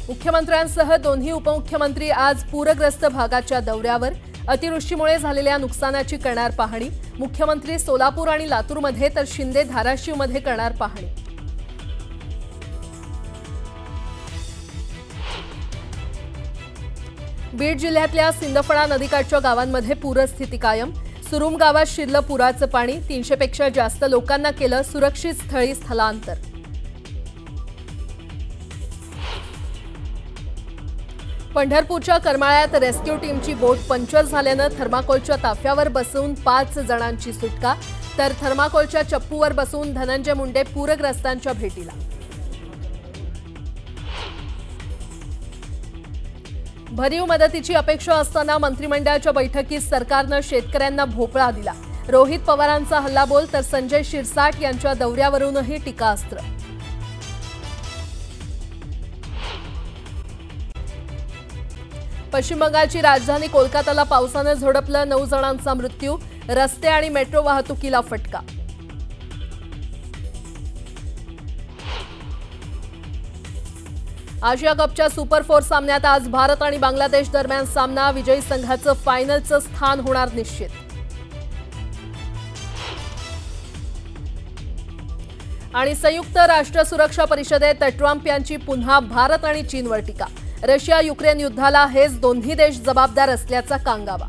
मुख्यमंत्र्यांसह दोन्ही उपमुख्यमंत्री आज पूरग्रस्त भागाच्या दौऱ्यावर। अतिवृष्टीमुळे झालेल्या नुकसानाची करणार पाहणी। मुख्यमंत्री सोलापूर आणि लातूरमध्ये तर शिंदे धाराशिवमध्ये करणार पाहणी। बीड जिल्ह्यातल्या सिंदफणा नदीकाठच्या गावांमध्ये पूरस्थिती कायम। सुरुम गावात शिरलं पुराचं पाणी। 300 पेक्षा जास्त लोकांना केलं सुरक्षित स्थळी स्थलांतर। पंढरपूरच्या करमाळ्यात रेस्क्यू टीमची बोट पंक्चर झाल्यानं थर्माकोलच्या ताफ्यावर बसून 5 जणांची सुटका, तर थर्माकोलच्या चप्पूवर बसून धनंजय मुंडे पूरग्रस्तांच्या भेटीला। भरीव मदतीची अपेक्षा असताना मंत्रिमंडळाच्या बैठकीत सरकारनं शेतकऱ्यांना भोपळा दिला। रोहित पवारांचा हल्लाबोल, तर संजय शिरसाट यांच्या दौऱ्यावरूनही टीकास्त्र। पश्चिम बंगालची राजधानी कोलकाताला पावसानं झोडपलं। 9 जणांचा मृत्यू। रस्ते आणि मेट्रो वाहतुकीला फटका। आशिया कपच्या सुपर 4 सामन्यात आज भारत आणि बांगलादेश दरम्यान सामना। विजयी संघाचं फायनलचं स्थान होणार निश्चित। आणि संयुक्त राष्ट्र सुरक्षा परिषदेत ट्रम्प यांची पुन्हा भारत आणि चीनवर टीका। रशिया युक्रेन युद्धाला हेच दोन्ही देश जबाबदार असल्याचा कांगावा।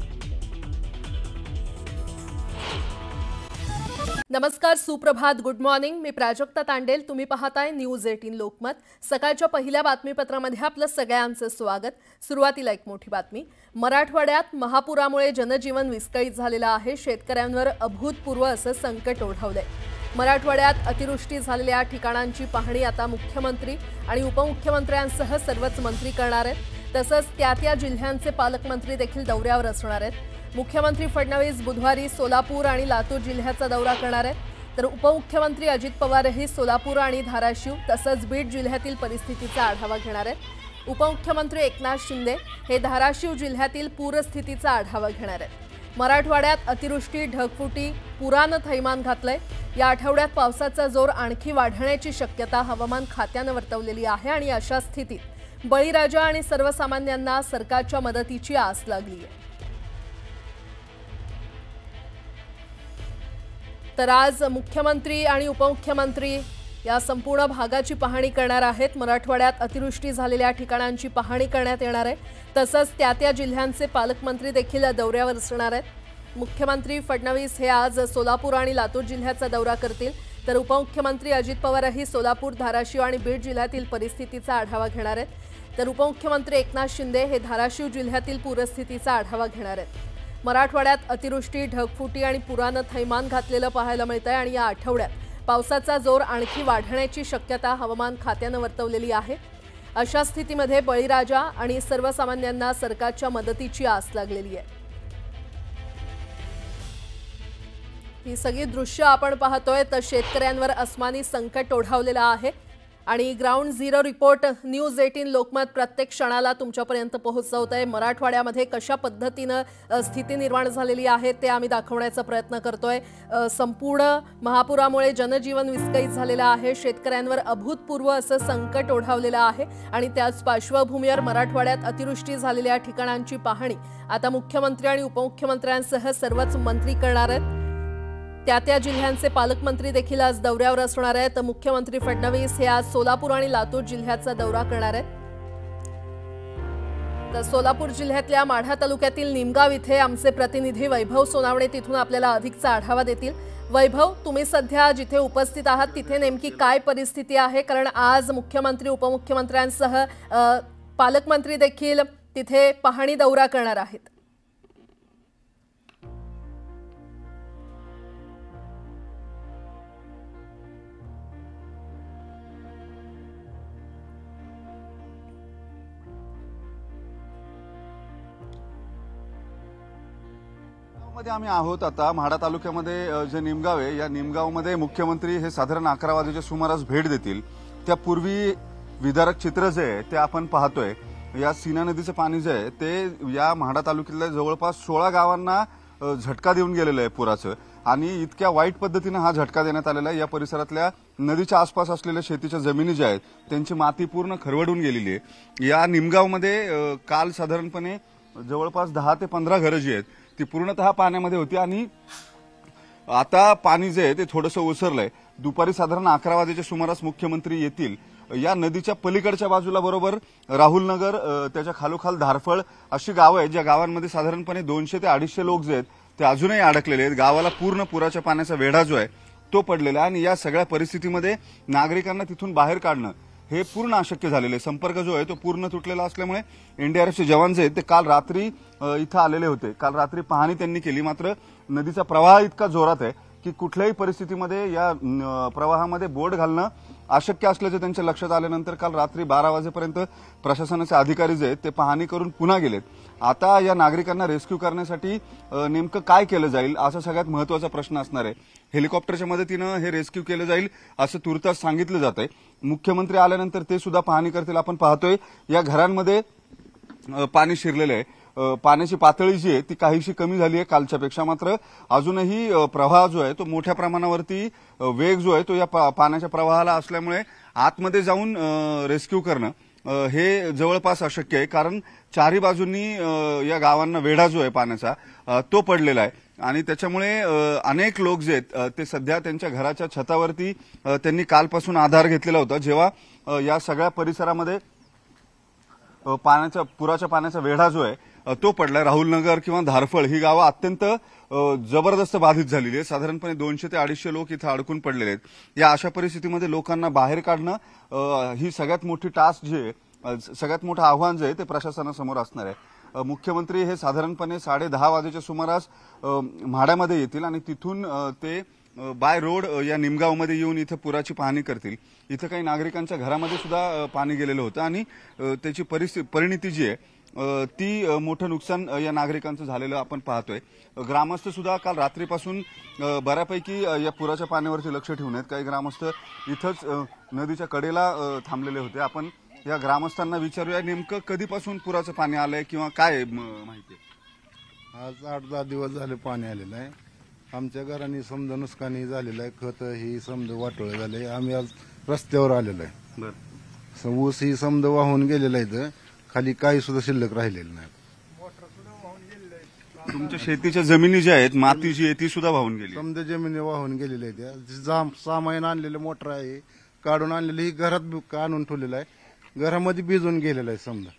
नमस्कार, सुप्रभात, गुड मॉर्निंग। मी प्राजक्ता तांडेल। तुम्ही पाहताय न्यूज 18 लोकमत। सकाळच्या पहिल्या बातमीपत्रामध्ये आपलं सगळ्यांचं स्वागत। सुरुवातीला एक मोठी बातमी। मराठवाड्यात महापुरामुळे जनजीवन विस्कळीत झालेलं आहे। शेतकऱ्यांवर अभूतपूर्व असं संकट ओढवलंय। मराठवाड्यात अतिवृष्टी झालेल्या ठिकाणांची पाहणी आता मुख्यमंत्री आणि उपमुख्यमंत्र्यांसह सर्वच मंत्री करणार आहेत। तसंच त्या जिल्ह्यांचे पालकमंत्री देखील दौऱ्यावर असणार आहेत। मुख्यमंत्री फडणवीस बुधवारी सोलापूर आणि लातूर जिल्ह्याचा दौरा करणार आहेत, तर उपमुख्यमंत्री अजित पवारही सोलापूर आणि धाराशिव तसंच बीड जिल्ह्यातील परिस्थितीचा आढावा घेणार आहेत। उपमुख्यमंत्री एकनाथ शिंदे हे धाराशिव जिल्ह्यातील पूरस्थितीचा आढावा घेणार आहेत। मराठवाड्यात अतिवृष्टी, ढगफुटी, पुरानं थैमान घातलंय। या आठवड्यात पावसाचा जोर आणखी वाढण्याची शक्यता हवामान खात्यानं वर्तवलेली आहे आणि अशा स्थितीत बळीराजा आणि सर्वसामान्यांना सरकारच्या मदतीची आस लागली आहे। तर आज मुख्यमंत्री आणि उपमुख्यमंत्री या संपूर्ण भागाची पाहणी करणार आहेत। मराठवाड्यात अतिवृष्टी झालेल्या ठिकाणांची पाहणी करण्यात येणार आहे। तसंच त्या जिल्ह्यांचे पालकमंत्री देखील दौऱ्यावर असणार आहेत। मुख्यमंत्री फडणवीस हे आज सोलापूर आणि लातूर जिल्ह्याचा दौरा करतील, तर उपमुख्यमंत्री अजित पवारही सोलापूर, धाराशिव आणि बीड जिल्ह्यातील परिस्थितीचा आढावा घेणार आहेत। तर उपमुख्यमंत्री एकनाथ शिंदे हे धाराशिव जिल्ह्यातील पूरस्थितीचा आढावा घेणार आहेत। मराठवाड्यात अतिवृष्टी, ढगफुटी आणि पुरानं थैमान घातलेलं पाहायला मिळतंय आणि या आठवड्यात पावसाचा जोर आणखी वाढण्याची शक्यता हवामान खात्यानं वर्तवलेली आहे। अशा स्थितीमध्ये बळीराजा आणि सर्वसामान्यांना सरकारच्या मदतीची आस लागलेली आहे। ही सगळी दृश्य आपण पाहतोय, तर शेतकऱ्यांवर अस्मानी संकट ओढावलेलं आहे आणि ground zero report news 18 Lokmat प्रत्येक क्षणाला तुमच्यापर्यंत पोहोचवत आहे। मराठवाड्यामध्ये कशा पद्धतीनं स्थिती निर्माण झालेली आहे ते आम्ही दाखवण्याचा प्रयत्न करतोय। संपूर्ण महापुरामुळे जनजीवन विस्कळीत झालेलं आहे। शेतकऱ्यांवर अभूतपूर्व असं संकट ओढावलेलं आहे आणि त्याच पार्श्वभूमीवर मराठवाड्यात अतिवृष्टी झालेल्या ठिकाणांची पाहणी आता मुख्यमंत्री आणि उपमुख्यमंत्र्यांसह सर्वच मंत्री करणार आहेत। त्या जिल्ह्यांचे पालकमंत्री देखील आज दौऱ्यावर असणार आहेत। मुख्यमंत्री फडणवीस हे आज सोलापूर आणि लातूर जिल्ह्याचा दौरा करणार आहेत। तर सोलापूर जिल्ह्यातल्या माढा तालुक्यातील निमगाव इथे आमचे प्रतिनिधी वैभव सोनावणे तिथून आपल्याला अधिकचा आढावा देतील। वैभव, तुम्ही सध्या जिथे उपस्थित आहात तिथे नेमकी काय परिस्थिती आहे? कारण आज मुख्यमंत्री उपमुख्यमंत्र्यांसह पालकमंत्री देखील तिथे पाहणी दौरा करणार आहेत। मध्ये आम्ही आहोत आता माढा तालुक्यामध्ये जे निमगाव आहे, या निमगावमध्ये मुख्यमंत्री हे साधारण 11 वाजेच्या सुमारास भेट देतील। त्यापूर्वी विदारक चित्र जे आहे ते आपण पाहतोय। या सीना नदीचं पाणी जे आहे ते या माढा तालुक्यातल्या जवळपास 16 गावांना झटका देऊन गेलेलं आहे पुराचं। आणि इतक्या वाईट पद्धतीने हा झटका देण्यात आलेला आहे। या परिसरातल्या नदीच्या आसपास असलेल्या शेतीच्या जमिनी ज्या आहेत त्यांची माती पूर्ण खरवडून गेलेली आहे। या निमगावमध्ये काल साधारणपणे जवळपास 10 ते 15 घरं जी आहेत ती पूर्णतः पाण्यामध्ये होती आणि आता पाणी जे आहे ते थोडंसं ओसरलंय। दुपारी साधारण 11 वाजेच्या सुमारास मुख्यमंत्री येतील। या नदीच्या पलीकडच्या बाजूला बरोबर राहुल नगर, त्याच्या खालोखाल धारफळ अशी गावं आहेत ज्या गावांमध्ये साधारणपणे 200 ते 250 लोक जे आहेत ते अजूनही अडकलेले आहेत। गावाला पूर्ण पुराच्या पाण्याचा वेढा जो आहे तो पडलेला आहे आणि या सगळ्या परिस्थितीमध्ये नागरिकांना तिथून बाहेर काढणं हे पूर्ण अशक्य झालेले आहे। संपर्क जो आहे तो पूर्ण तुटलेला असल्यामुळे एनडीआरएफचे जवान जे आहेत ते काल रात्री इथं आलेले होते। काल रात्री पाहणी त्यांनी केली, मात्र नदीचा प्रवाह इतका जोरात आहे की कुठल्याही परिस्थितीमध्ये या प्रवाहामध्ये बोट घालणं अशक्य असल्याचं त्यांच्या लक्षात आल्यानंतर काल रात्री 12 वाजेपर्यंत प्रशासनाचे अधिकारी जे आहेत ते पाहणी करून पुन्हा गेलेत। आता या नागरिकांना रेस्क्यू करण्यासाठी नेमकं काय केलं जाईल असा सगळ्यात महत्त्वाचा प्रश्न असणार आहे। हेलिकॉप्टरच्या मदतीनं हे रेस्क्यू केलं जाईल असं तुर्तास सांगितलं जात आहे। मुख्यमंत्री आल्यानंतर ते सुद्धा पाहणी करतील। आपण पाहतोय या घरांमध्ये पाणी शिरलेलं आहे। पाण्याची पातळी जी आहे ती काहीशी कमी झाली आहे कालच्यापेक्षा, मात्र अजूनही प्रवाह जो आहे तो मोठ्या प्रमाणावरती वेग जो आहे तो या पाण्याच्या प्रवाहाला असल्यामुळे आतमध्ये जाऊन रेस्क्यू करणं हे जवळपास अशक्य आहे, कारण चारी बाजूंनी या गावांना वेढा जो आहे पाण्याचा तो पडलेला आहे आणि त्याच्यामुळे अनेक लोक जे आहेत ते सध्या त्यांच्या घराच्या छतावरती त्यांनी कालपासून आधार घेतलेला होता। जेव्हा या सगळ्या परिसरामध्ये पुराच्या पाण्याचा वेढा जो आहे तो पडलाय, राहुल नगर किंवा धारफळ ही गावं अत्यंत जबरदस्त बाधित झालेली आहे। साधारणपणे 200 ते 250 लोक इथं अडकून पडलेले आहेत। या अशा परिस्थितीमध्ये लोकांना बाहेर काढणं ही सगळ्यात मोठी टास्क जी आहे, सगळ्यात मोठं आव्हान जे आहे ते प्रशासनासमोर असणार आहे। मुख्यमंत्री हे साधारणपणे 10:30 वाजेच्या सुमारास म्हाड्यामध्ये येतील आणि तिथून ते बाय रोड या निमगावमध्ये येऊन इथं पुराची पाहणी करतील। इथं काही नागरिकांच्या घरामध्ये सुद्धा पाणी गेलेलं होतं आणि त्याची परिणिती जी आहे ती मोठं नुकसान या नागरिकांचं झालेलं आपण पाहतोय। ग्रामस्थ सुद्धा काल रात्रीपासून बऱ्यापैकी या पुराच्या पाण्यावरती लक्ष ठेवून आहेत। काही ग्रामस्थ इथंच नदीच्या कडेला थांबलेले होते। आपण या ग्रामस्थांना विचारूया नेमकं कधीपासून पुराचं पाणी आलंय किंवा काय माहिती आहे। आज 8-10 दिवस झाले पाणी आलेलं आहे। आमच्या घरांनी समजा नुकसानी झालेलं आहे, खत ही समजा वाटोळे झाले। आम्ही आज रस्त्यावर आलेलो आहे। बरं, ऊस ही समजा वाहून गेलेला आहे, खाली काही सुद्धा शिल्लक राहिलेलं नाही। तुमच्या शेतीच्या जमिनी ज्या आहेत माती जी आहे ती सुद्धा वाहून गेली, समजा जमिनी वाहून गेलेल्या आहेत। सामाईन आणलेलं मोटर आहे, काढून आणलेलं ही घरात आणून ठेवलेलं आहे, घरामध्ये भिजून गेलेलं आहे। समजा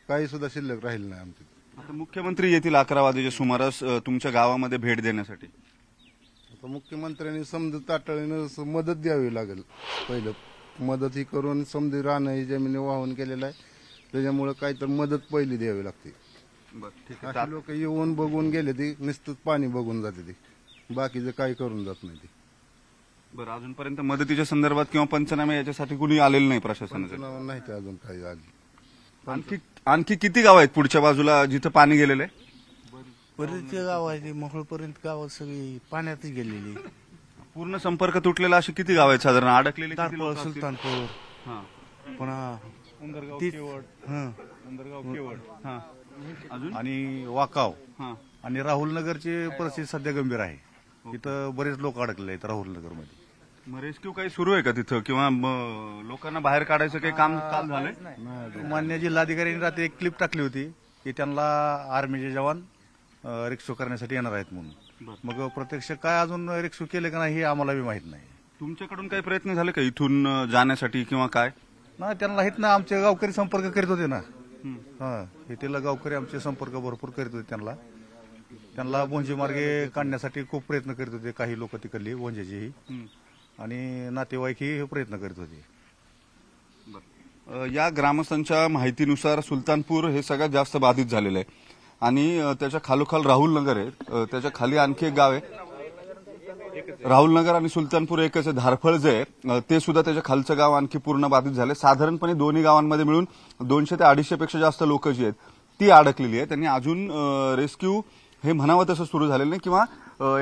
काही सुद्धा शिल्लक राहिलं नाही आमच्या। आता मुख्यमंत्री येतील 11 वाजेच्या सुमारास तुमच्या गावामध्ये भेट देण्यासाठी। आता मुख्यमंत्र्यांनी समजा तातडीनं मदत द्यावी लागेल। पहिलं मदत ही करून समजा राहणं ही जमिनी वाहून गेलेलं आहे, त्याच्यामुळे काहीतरी मदत पहिली द्यावी लागते। अशी लोक येऊन बघून गेले ती नुसतंच पाणी बघून जाते ती, बाकीचं काही करून जात नाही ती। बरं, अजूनपर्यंत मदतीच्या संदर्भात किंवा पंचनामे याच्यासाठी कुणी आलेलं नाही प्रशासनाचं? नाही ते अजून काही आली। आणखी किती गाव आहेत पुढच्या बाजूला जिथं पाणी गेलेलं आहे? बरेचसे गाव आहे, मोहोळपर्यंत गाव सगळी पाण्यातच गेलेली। पूर्ण संपर्क तुटलेला अशी किती गाव आहेत साधारण अडकलेली? धारफळ, सुलतानपूर, पुन्हा अजून आणि वाकाव हां आणि राहुल नगरची परिस्थिती सध्या गंभीर आहे। इथं बरेच लोक अडकले आहेत राहुल नगरमध्ये। मग रेस्क्यू काही सुरू आहे का तिथं किंवा लोकांना बाहेर काढायचं काही काम काल झालंय? मान्य जिल्हाधिकाऱ्यांनी रात्री एक क्लिप टाकली होती की त्यांना आर्मीचे जवान रेस्क्यू करण्यासाठी येणार आहेत म्हणून। मग प्रत्यक्ष काय अजून रेस्क्यू केले का नाही हे आम्हाला बी माहित नाही। तुमच्याकडून काही प्रयत्न झाले का इथून जाण्यासाठी किंवा काय? नाही, त्यांना हित ना आमचे गावकरी संपर्क करीत होते ना। इथला गावकरी आमचे संपर्क भरपूर करीत होते। त्यांना भोंजी मार्गे काढण्यासाठी खूप प्रयत्न करीत होते काही लोक तिकडली भोंजेची आणि नातेवाईकही प्रयत्न करीत होते। या ग्रामस्थांच्या माहितीनुसार सुलतानपूर हे सगळ्यात जास्त बाधित झालेलं आहे आणि त्याच्या खालोखाल राहुल नगर आहे, त्याच्या खाली आणखी एक गाव आहे। राहुल नगर आणि सुलतानपूर एकच आहे। धारफळ जे आहे ते सुद्धा त्याच्या खालचं गाव आणखी पूर्ण बाधित झाले। साधारणपणे दोन्ही गावांमध्ये मिळून 200 ते 250 पेक्षा जास्त लोक जी आहेत ती अडकलेली आहेत। त्यांनी अजून रेस्क्यू हे म्हणावं तसं सुरू झालेलं नाही किंवा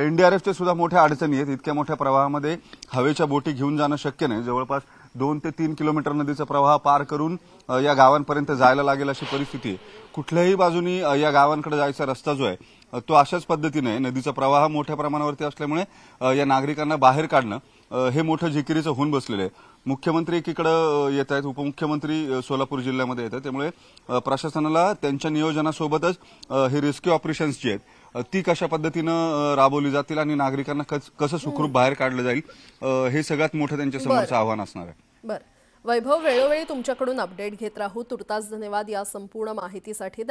एनडीआरएफच्या सुद्धा मोठ्या अडचणी आहेत। इतक्या मोठ्या प्रवाहामध्ये हवेच्या बोटी घेऊन जाणं शक्य नाही। जवळपास 2 ते 3 किलोमीटर नदीचा प्रवाह पार करून या गावांपर्यंत जायला लागेल अशी परिस्थिती आहे. कुठल्याही बाजूनी या गावांकडे जायचा रस्ता जो आहे तो अशाच पद्धतीने नदीचा प्रवाह मोठ्या प्रमाणावरती असल्यामुळे या नागरिकांना बाहेर काढणं हे मोठं जिकिरीचं होऊन बसलेलं आहे. मुख्यमंत्री एकीकडे येत आहेत, उपमुख्यमंत्री सोलापूर जिल्ह्यामध्ये येत आहेत, त्यामुळे प्रशासनाला त्यांच्या नियोजनासोबतच हे रेस्क्यू ऑपरेशन्स जी आहेत ती कशा पद्धतीनं राबवली जातील आणि नागरिकांना कसं सुखरूप बाहेर काढलं जाईल हे सगळ्यात मोठं त्यांच्या समोरचं आव्हान असणार आहे. बरं वैभव, वेळोवेळी तुमच्याकडून अपडेट घेत राहू. तुर्तास धन्यवाद या संपूर्ण माहितीसाठी.